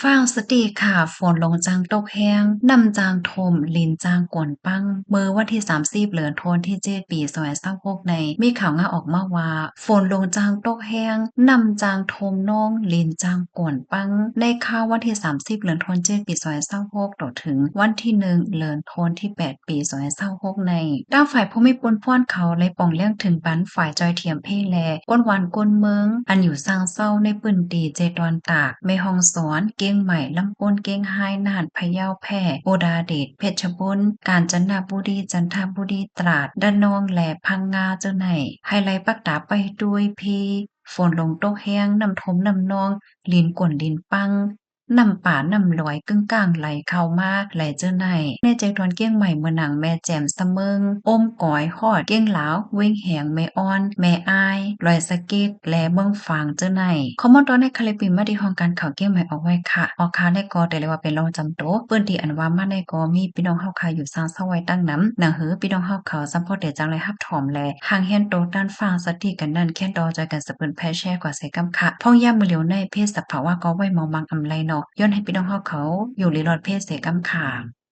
ฟ้าวสติค่ะฝนลงจางตกแห้งน้ำจางทมลินจางกวนปังเมื่อวันที่30เหลือนโทนที่7ปี2026ในมีข่าวง่าออกมาว่าฝนลงจางตกแห้งน้ำจางทมน้องลินจางกวนปังในข่าววันที่30เหลือนโทน7ปี2026ต่อถึงวันที่1เหลือนโทนที่8ปี2026ในด้านฝ่ายผู้มีปนป้อนเขาเลยป่องเลี้ยงถึงปันฝ่ายจอยเทียมเพ่แลก้นหวานก้นเมืองอันอยู่สร้างเศร้าในปืนตีเจดอนตากแม่ฮองสอนเก้งใหม่ลำพูนเก้งไห้น่านพะเยาแพร่โอดาเดชเพชรบุรีกาญจนบุรีจันทบุรีตราดระนองและพังงาเจ้าไหนไฮไลท์ปักตาไปด้วยพีฝนลงตกแห้งน้ำทมน้ำนองลินกวนลินปังน้ำป่าน้ำลอยกึ่งกลางไหลเข้ามาไหลเจ้าไหนในใจตอนเกี้ยงใหม่เมืองหนังแม่แจ่มเสมิงอมก๋อยฮอดเกี้ยงหลาวเว้งแหงแม่อ้อนแม่อายลอยสะเก็ดและเมืองฝางเจ้าไหนคอมมอนตอนในคาลิปปินมาดีห้องการข่าวเกี้ยงใหม่ออกไว้ค่ะออกค่าในกอแต่เลยว่าเป็นรองจำโตะเปิ้นที่อันว่ามาในกอมีพี่น้องเฮาค่ะอยู่สร้างเศร้าไว้ตั้งน้ำหนังหือพี่น้องเฮาเขาซัพพอร์ตเดจังเลยฮับถอมแลห่างเฮียนโตด้านฟังสติกันนั่นแค่นดอใจกันสะเปิ้นแพ้แช่กว่าใส่กำค่ะพ่องย่ามมือเหลียวในเพศสภาวะก็ไว้มองมังอำไลเนาะย้อนให้พี่น้องเฮาเขาอยู่ลีลอดเพศเสกำค่ะ